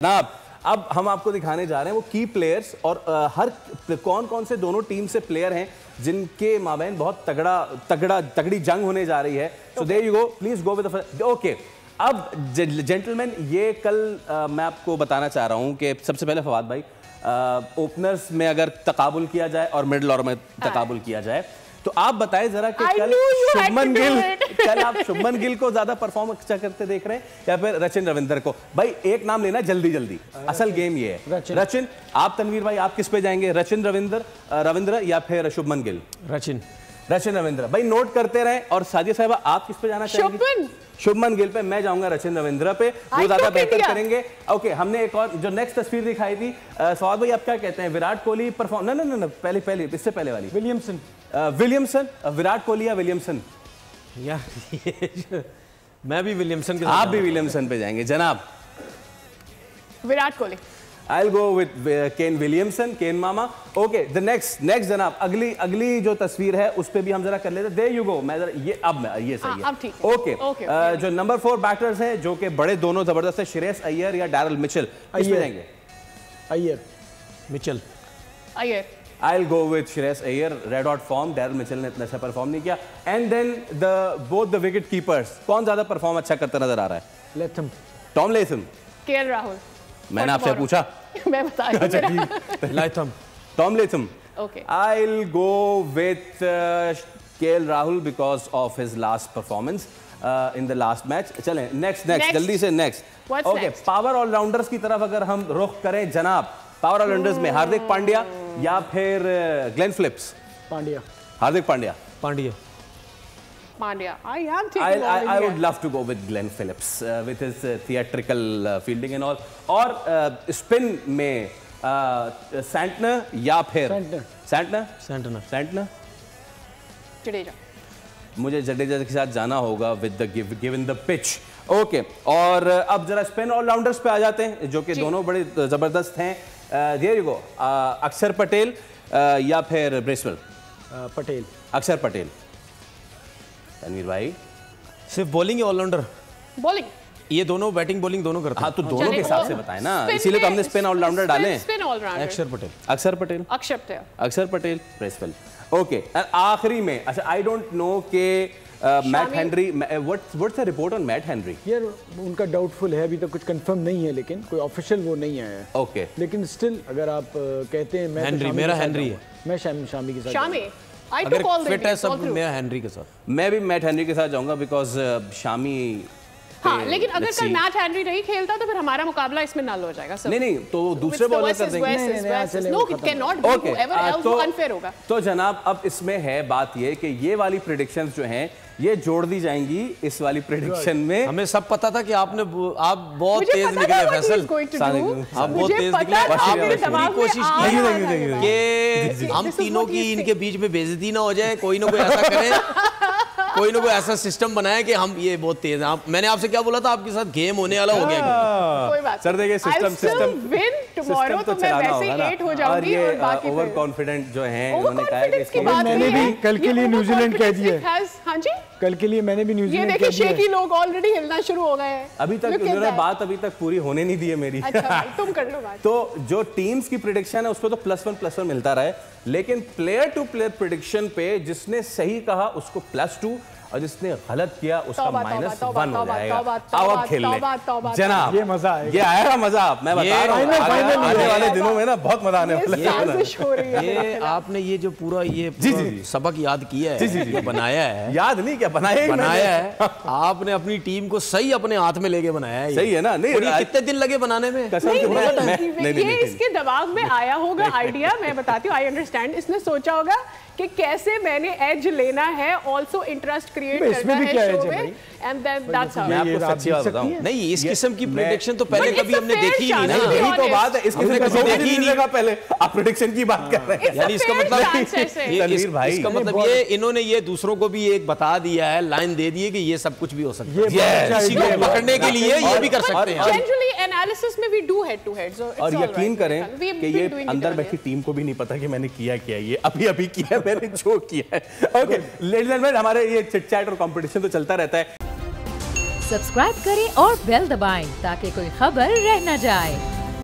जनाब अब हम आपको दिखाने जा रहे हैं वो की प्लेयर्स और हर कौन कौन से दोनों टीम से प्लेयर हैं जिनके माबैन बहुत तगड़ी जंग होने जा रही है। So there you go, please go with the okay. अब जेंटलमैन ये कल मैं आपको बताना चाह रहा हूं कि सबसे पहले फवाद भाई ओपनर्स में अगर तकाबुल किया जाए और मिडल ऑर्डर में तकाबुल किया जाए तो आप बताएं जरा कि कल आप शुभमन गिल को ज्यादा परफॉर्म अच्छा करते देख रहे हैं या फिर रचिन रविंद्र को? भाई एक नाम लेना जल्दी जल्दी, असल गेम ये है। रचिन, आप तनवीर भाई आप किस पे जाएंगे? रचिन रविंद्र या फिर शुभमन गिल? रचिन रविंद्र। भाई नोट करते रहे। और साजिया साहिबा आप किस पे जाना चाहेंगे? शुभमन गिल पे। मैं जाऊंगा रचिन रविंद्र पे, वो ज्यादा बेहतर करेंगे। ओके, हमने एक और जो नेक्स्ट तस्वीर दिखाई थी, सवाद भाई आप क्या कहते हैं? विराट कोहली परफॉर्म ना पहले इससे पहले वाली विलियमसन, विराट कोहली या विलियमसन? यार मैं भी विलियमसन के साथ। आप भी विलियमसन पे जाएंगे जनाब? Virat Kohli. I'll go with Ken Williamson, Ken मामा। ओके, द नेक्स्ट जनाब अगली जो तस्वीर है उस पे भी हम जरा कर लेते हैं। There you go। मैं जरा ये सही है। अब ठीक है। ओके, जो नंबर 4 बैटर्स हैं जो कि बड़े दोनों जबरदस्त है, श्रेयस अय्यर या डैरल मिचेल, किस पे जाएंगे? Mitchell. I'll go with Shreyas Iyer, red hot form. Daryl Mitchell ने इतना अच्छा परफॉर्म नहीं किया। And then both the wicket keepers, कौन ज्यादा परफॉर्म अच्छा करता नजर आ रहा है? Tom Latham, KL Rahul. मैंने आपसे पूछा। मैं बता रही हूं। Tom Latham. Okay. I'll go with KL Rahul because of his last performance in the last match. चलें नेक्स्ट जल्दी से नेक्स्ट। ओके, पावर ऑलराउंडर्स की तरफ अगर हम रुख करें जनाब, पावर ऑलराउंडर्स में हार्दिक पांड्या या फिर Glenn Phillips? Hardik Pandya. I would love to go with Glenn Phillips with his theatrical fielding and all. और स्पिन में सैंटनर या फिर सैंटनर? जडेजा। मुझे जडेजा के साथ जाना होगा with the given the pitch. Okay, और अब जरा स्पिन ऑलराउंडर्स पे आ जाते हैं जो कि दोनों बड़े जबरदस्त हैं। देयर यू गो, अक्षर पटेल या फिर ब्रेसवेल? अक्षर पटेल। तनवीर भाई सिर्फ बॉलिंग या ऑलराउंडर? बॉलिंग। ये दोनों बैटिंग बॉलिंग दोनों करते हैं। हाँ, तो दोनों के हिसाब से बताएं ना, इसीलिए तो हमने स्पिन ऑलराउंडर डाले हैं। अक्षर पटेल, ब्रेसवेल। ओके, आखिरी में अच्छा, आई डोंट नो के Matt Henry, what's the report on Matt Henry? यार उनका डाउटफुल है, अभी तक कुछ कंफर्म नहीं है, लेकिन कोई ऑफिशियल वो नहीं आया है। ओके, लेकिन स्टिल अगर आप कहते हैं मेरा हेनरी है, मैं शामी के साथ। अगर फिट है सब, मैं हेनरी के साथ। मैं भी मैट हेनरी के साथ जाऊंगा बिकॉज शामी। हाँ, लेकिन अगर कल मैट हेनरी नहीं खेलता तो फिर हमारा मुकाबला इसमें नल हो जाएगा सब। नहीं तो दूसरे बॉलर कर देंगे। No, it can not be whoever else, वो अनफेयर होगा। तो जनाब अब इसमें है बात ये कि ये वाली प्रेडिक्शंस जो हैं ये जोड़ दी जाएंगी इस वाली प्रेडिक्शन में। हमें सब पता था कि आप बहुत तेज निकले फैसल, आप बहुत तेज निकले। आपने पूरी कोशिश की कि हम तीनों की इनके बीच में बेइज्जती ना हो जाए, कोई ना कोई ऐसा करे, कोई ना कोई ऐसा सिस्टम बनाया कि हम ये बहुत तेज हैं। मैंने आपसे क्या बोला था, आपके साथ गेम होने वाला हो गया। कोई बात सर देखिए, सिस्टम विन टुमारो तो मैं वैसे ही 8 हो जाऊंगी। और बाकी ओवर कॉन्फिडेंट जो हैं उन्होंने कहा कि इसकी बात मैंने भी कल के लिए न्यूजीलैंड कह दिया है। हां जी, कल के लिए मैंने भी न्यूजीलैंड ये देखिए शेकी लोग ऑलरेडी हिलना शुरू हो गए हैं। अभी तक उन्होंने बात पूरी होने नहीं दी है मेरी। अच्छा तुम कर लो बात। तो जो टीम्स की प्रेडिक्शन है उस पर तो +1 मिलता रहा है, लेकिन प्लेयर टू प्लेयर प्रेडिक्शन पे जिसने सही कहा उसको +2 और जिसने गलत किया उसका -1 हो जाएगा। अब खेल ले जनाब, ये मजा आएगा, ये आएगा मजा। मैं बता रहा हूं आने वाले दिनों में ना बहुत मजा आने वाला है। ये आपने ये जो पूरा सबक याद किया है, बनाया है, याद नहीं क्या बनाया है आपने अपनी टीम को सही अपने हाथ में लेके बनाया है। सही है ना? नहीं, कितने दिन लगे बनाने में? ये इसके दिमाग में आया होगा आइडिया। मैं बताती हूँ, आई अंडरस्टैंड। इसने सोचा होगा कि कैसे मैंने एज लेना है, ऑल्सो इंटरेस्ट क्रिएट करना है शो में, एंड देन दैट्स हाउ। मैं आपको सच्ची बात बताऊं, नहीं इस किस्म की प्रेडिक्शन तो पहले कभी हमने देखी ही नहीं ना। यही तो बात है, इसकी कभी देखी ही नहीं। पहले आप प्रेडिक्शन की बात कर रहे हैं, यानी इसका मतलब ये इन्होंने ये दूसरों को भी एक बता दिया है, लाइन दे दी है कि ये सब कुछ भी हो सकता है, किसी को पकड़ने के लिए ये भी कर सकते हैं। जनरली एनालिसिस में we do head to head, और यकीन करें कि ये अंदर बैठी टीम को भी नहीं पता कि मैंने किया क्या, ये अभी किया मैंने जो किया है। ओके लेडीज एंड जेंटलमैन, हमारे ये चिट चैट और कंपटीशन तो चलता रहता है। सब्सक्राइब करें और बेल दबाएं ताकि कोई खबर रह न जाए।